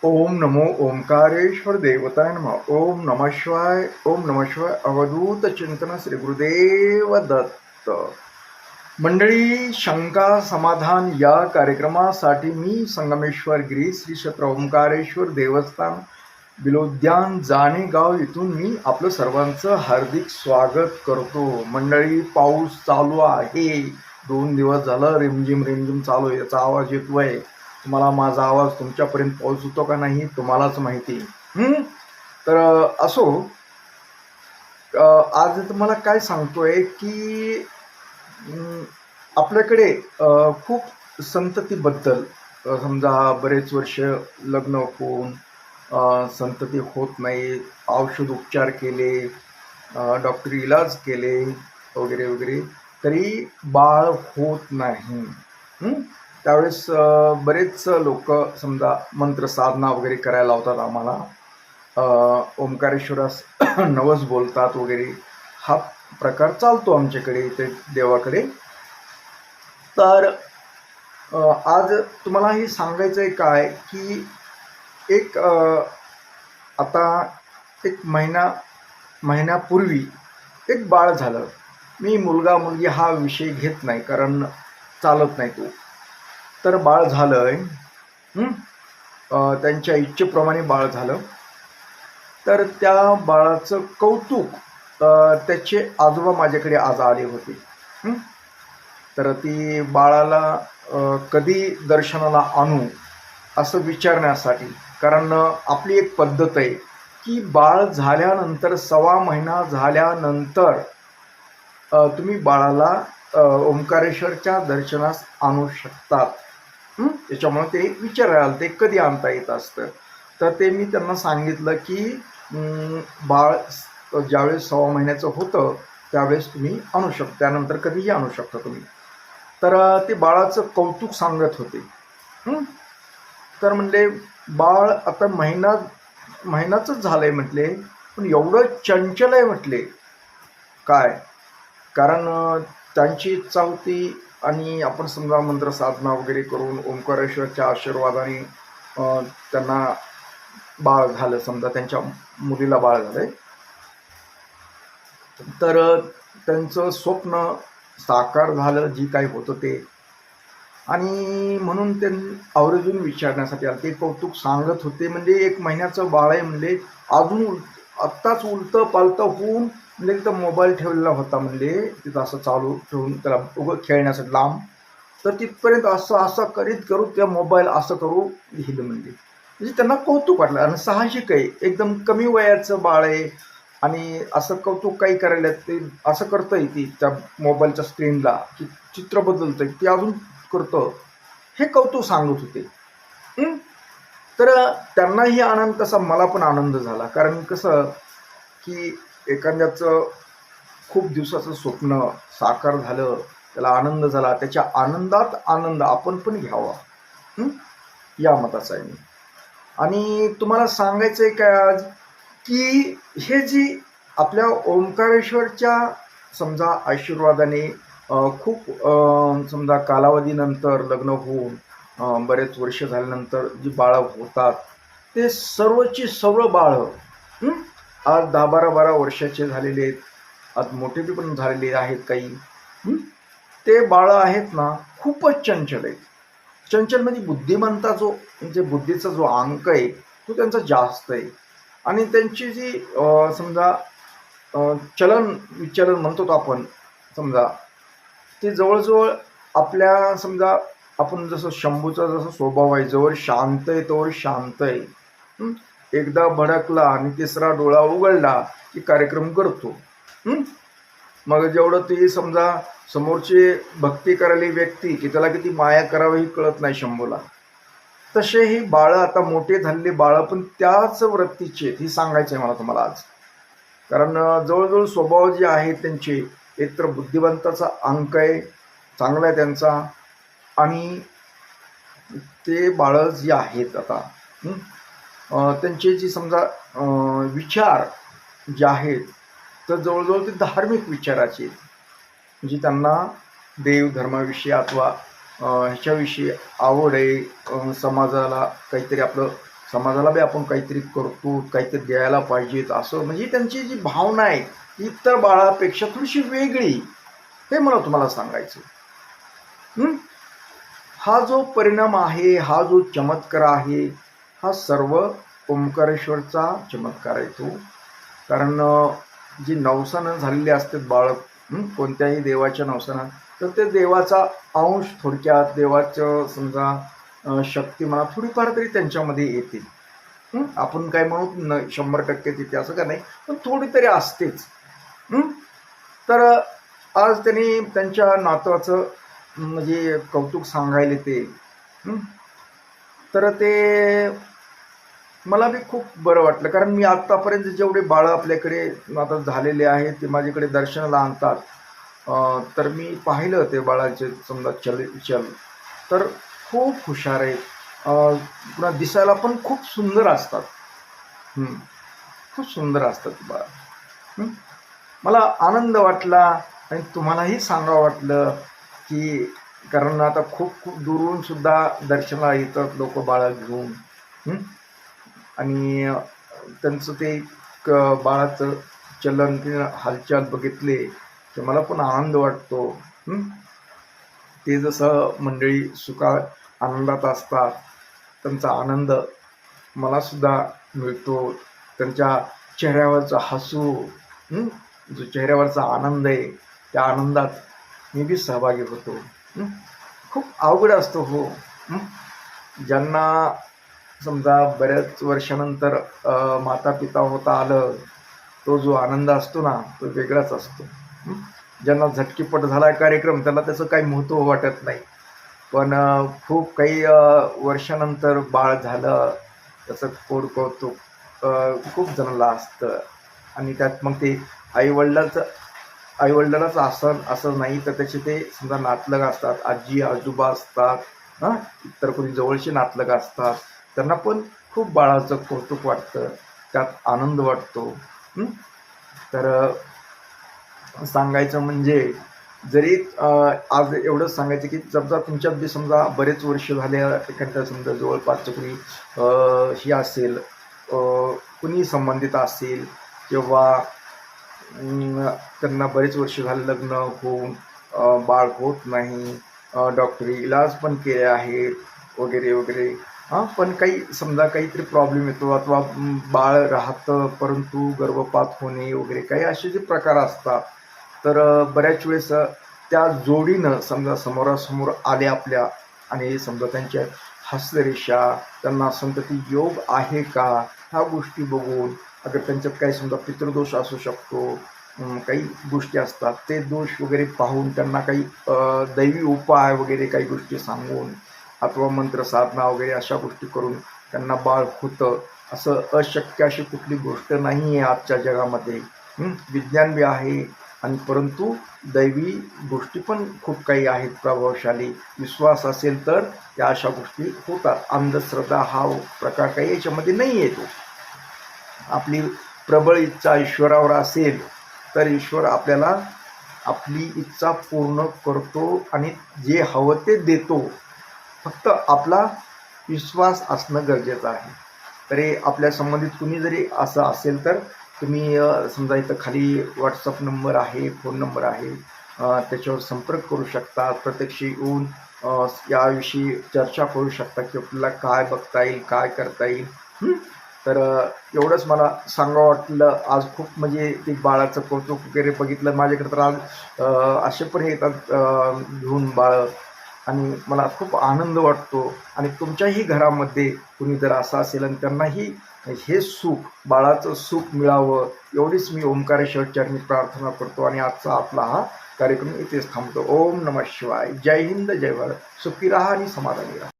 ओम नमो ओंकारेश्वर देवताय नमः. ओम नमः शिवाय. ओम नमः शिवाय. अवधूत चिंतन श्री गुरुदेव दत्त. मंडळी, शंका समाधान या कार्यक्रमासाठी मी संगमेश्वर गिरी श्री क्षेत्र ओंकारेश्वर देवस्थान बिलोद्यान जाणे गाव इथून मी आपलं सर्वांचं हार्दिक स्वागत करतो. मंडळी, पाऊस चालू आहे. 2 दिवस झालं रिमझिम रिमझिम चालू आहे. याचा आवाज येतोय. तुम्हाला माझा आवाज तुमच्यापर्यंत पोहोचतो का नाही तुम्हालाच माहिती. तर असो, आज तुम्हाला काय सांगतोय की आपल्याकडे खूप संततीबद्दल, समजा बरेच वर्ष लग्न होऊन संतती होत नाही, औषध उपचार केले, डॉक्टरी इलाज केले वगैरे वगैरे, तरी बाळ होत नाही. त्यावेळेस बरेच लोक समजा मंत्र साधना वगैरे करायला लावतात आम्हाला, ओंकारेश्वरास नवस बोलतात वगैरे. हा प्रकार चालतो आमच्याकडे इथे देवाकडे. तर आज तुम्हाला हे सांगायचं आहे काय की एक आता एक महिन्यापूर्वी एक बाळ झालं. मी मुलगा मुलगी हा विषय घेत नाही, कारण चालत नाही तो. तर बाळ झालंय, त्यांच्या इच्छेप्रमाणे बाळ झालं. तर त्या बाळाचं कौतुक, त्याचे आजोबा माझ्याकडे आज आले होते. तर ती बाळाला कधी दर्शनाला आणू असं विचारण्यासाठी, कारण आपली एक पद्धत आहे की बाळ झाल्यानंतर 1.25 महिना झाल्यानंतर तुम्ही बाळाला ओंकारेश्वरच्या दर्शनास आणू शकतात. त्याच्यामुळे ते विचारायला ते कधी आणता येत असतं. तर ते मी त्यांना सांगितलं की बाळ ज्यावेळेस 1.25 महिन्याचं होतं त्यावेळेस तुम्ही आणू शकता, त्यानंतर कधीही आणू शकता तुम्ही. तर ते बाळाचं कौतुक सांगत होते. तर म्हणले बाळ आता महिनाचंच झालंय म्हटले, पण एवढं चंचल आहे म्हटले. काय कारण त्यांची इच्छा होती, आणि आपण समजा मंत्र साधना वगैरे करून ओंकारेश्वरच्या आशीर्वादाने त्यांना बाळ झालं, समजा त्यांच्या मुलीला बाळ झालंय. तर त्यांचं स्वप्न साकार झालं, जी काही होतं ते. आणि म्हणून ते आवर्जून विचारण्यासाठी आले. ते कौतुक सांगत होते. म्हणजे 1 महिन्याचं बाळ आहे म्हणले, अजून आत्ताच उलतं पालतं होऊन म्हणजे तिथं मोबाईल ठेवलेला होता म्हणले, तिथं असं चालू ठेवून त्याला उगं खेळण्यासाठी लांब. तर तिथपर्यंत असं असं करीत करू त्या मोबाईल असं करू लिहिलं म्हणले. म्हणजे त्यांना कौतुक वाटलं. आणि साहजिक आहे, एकदम कमी वयाचं बाळ आहे आणि असं कौतुक काही करायला ते असं करतंय ती त्या मोबाईलच्या स्क्रीनला, की चित्र बदलतंय ते अजून करतं, हे कौतुक सांगत होते. तर त्यांनाही आनंद तसा मला पण आनंद झाला. कारण कसं की एखाद्याचं खूप दिवसाचं स्वप्न साकार झालं, त्याला आनंद झाला, त्याच्या आनंदात आनंद आपण पण घ्यावा, या मताचा आहे मी. आणि तुम्हाला सांगायचं आहे काय आज की हे जी आपल्या ओंकारेश्वरच्या समजा आशीर्वादाने खूप समजा कालावधीनंतर लग्न होऊन बरेच वर्ष झाल्यानंतर जी बाळं होतात, ते सर्वची सर्व बाळं आज 10-12 वर्षाचे झालेले आहेत, आज मोठे पण झालेले आहेत काही. ते बाळं आहेत ना, खूपच चंचल आहेत. चंचल म्हणजे बुद्धिमंता जो, म्हणजे बुद्धीचा जो अंक आहे तो त्यांचा जास्त आहे. आणि त्यांची जी समजा चलन विचलन म्हणतो आपण, समजा ते जवळजवळ आपल्या समजा आपण जसं शंभूचा जसा स्वभाव आहे, जवळ शांत आहे तोवर शांत आहे. एकदा भडकला आणि तिसरा डोळा उघडला की कार्यक्रम करतो. मग जेवढं ती समजा समोरची भक्ती करायली व्यक्ती की त्याला किती माया करावी ही कळत नाही शंभूला. तसे ही बाळं आता मोठे झालेले बाळं पण त्याच वृत्तीचे आहेत, ही सांगायचं आहे मला तुम्हाला आज. कारण जवळजवळ स्वभाव जे आहे त्यांचे, एकतर बुद्धिवंताचा अंक आहे, चांगला आहे त्यांचा. आणि ते बाळं जी आहेत आता, त्यांचे जी समजा विचार जे आहेत, तर जवळजवळ ते धार्मिक विचाराचे आहेत. म्हणजे त्यांना देव धर्माविषयी अथवा ह्याच्याविषयी आवड आहे, समाजाला काहीतरी आपलं समाजाला बी आपण काहीतरी करतो, काहीतरी द्यायला पाहिजेत असं, म्हणजे त्यांची जी भावना आहे ती इतर बाळापेक्षा थोडीशी वेगळी, हे मला तुम्हाला सांगायचं. हा जो परिणाम आहे, हा जो चमत्कार आहे, हा सर्व ओंकारेश्वरचा चमत्कार आहे तो. कारण जी नवसानं झालेली असतात बाळक, कोणत्याही देवाच्या नवसानं, तर ते देवाचा अंश, थोडक्यात देवाचं समजा शक्ती म्हणा थोडीफार तरी त्यांच्यामध्ये येते. आपण काय म्हणू 100% तिथे असं का नाही, पण थोडी तरी असतेच. तर आज त्यांनी त्यांच्या नातवाचं म्हणजे कौतुक सांगायला ते, तर ते मला बी खूप बरं वाटलं. कारण मी आत्तापर्यंत जेवढे बाळं आपल्याकडे आता झालेले आहेत ते माझ्याकडे दर्शनाला आणतात, तर मी पाहिलं ते बाळाचे समजा चल तर खूप हुशार आहेत. पुन्हा दिसायला पण खूप सुंदर असतात. खूप सुंदर असतात बाळ. मला आनंद वाटला आणि तुम्हालाही सांगावं वाटलं की, कारण आता खूप खूप दुरून सुद्धा दर्शनाला येतात लोक बाळं घेऊन, आणि त्यांचं ते बाळाचं चलन हालचाल बघितले तर मला पण आनंद वाटतो. ते जसं मंडळी आनंदात असतात, त्यांचा आनंद मला सुद्धा मिळतो. त्यांच्या चेहऱ्यावरचं हसू, जो चेहऱ्यावरचा आनंद आहे, त्या आनंदात मी बी सहभागी होतो. खूप अवघड असतो हो. ज्यांना समजा बऱ्याच वर्षानंतर माता पिता होता आलं, तो जो आनंद असतो ना तो वेगळाच असतो. ज्यांना झटकीपट झाला कार्यक्रम त्याला त्याचं काही महत्त्व वाटत नाही, पण खूप काही वर्षानंतर बाळ झालं त्याचं खोड कौतुक खूप जणांना असतं. आणि त्यात मग ते आईवडिलांनाच असं नाही तर त्याचे ते समजा नातलग असतात, आजी आजोबा असतात, इतर कोणी जवळचे नातलग असतात, त्यांना पण खूप बाळाचं कौतुक वाटतं, त्यात आनंद वाटतो. तर सांगायचं म्हणजे जरी आज एवढंच सांगायचं की समजा तुमच्यात बी समजा बरेच वर्ष झाले, एखाद्या समजा जवळपास कोणी ही असेल, कुणी संबंधित असेल किंवा त्यांना बरेच वर्ष झाले लग्न होऊन बाळ होत नाही, डॉक्टरी इलाज पण केले आहेत वगैरे वगैरे, पण काही समजा काहीतरी प्रॉब्लेम येतो अथवा बाळ राहतं परंतु गर्भपात होणे वगैरे काही असे जे प्रकार असतात, तर बऱ्याच वेळेस त्या जोडीनं समजा समोरासमोर आले आपल्या आणि समजा त्यांच्या हस्तरेषा, त्यांना संतती योग आहे का, ह्या गोष्टी बघून अगर त्यांच्यात काही समजा पितृदोष असू शकतो, काही गोष्टी असतात, ते दोष वगैरे पाहून त्यांना काही दैवी उपाय वगैरे काही गोष्टी सांगून अथवा मंत्र साधना वगैरे अशा गोष्टी करून त्यांना बाळ होतं. असं अशक्य अशी कुठली गोष्ट नाही आहे आजच्या जगामध्ये. विज्ञान बी आहे आणि परंतु दैवी गोष्टी पण खूप काही आहेत प्रभावशाली. विश्वास असेल तर त्या अशा गोष्टी होतात. अंधश्रद्धा हा प्रकार काही याच्यामध्ये नाही येतो. आपली प्रबळ इच्छा ईश्वरावर असेल तर ईश्वर आपल्याला आपली इच्छा पूर्ण करतो आणि जे हवं ते देतो. फक्त आपला विश्वास असणं गरजेचं आहे. तरी आपल्या संबंधित कुणी जरी असं असेल तर तुम्ही समजा इथं खाली व्हॉट्सअप नंबर आहे, फोन नंबर आहे, त्याच्यावर संपर्क करू शकता. प्रत्यक्ष येऊन याविषयी चर्चा करू शकता की आपल्याला काय बघता येईल, काय करता येईल. तर एवढंच मला सांगावं वाटलं आज. खूप म्हणजे ते बाळाचं कौतुक वगैरे बघितलं. माझ्याकडे तर आज असे पण येतात घेऊन बाळ, आणि मला खूप आनंद वाटतो. आणि तुमच्याही घरामध्ये कुणी जर असं असेल आणि त्यांनाही हे सुख, बाळाचं सुख मिळावं, एवढीच मी ओंकारेश्वर चरणी प्रार्थना करतो. आणि आजचा आपला हा कार्यक्रम इथेच थांबतो. ओम नमः शिवाय. जय हिंद, जय भारत. सुखी राहा आणि समाधानी राहा.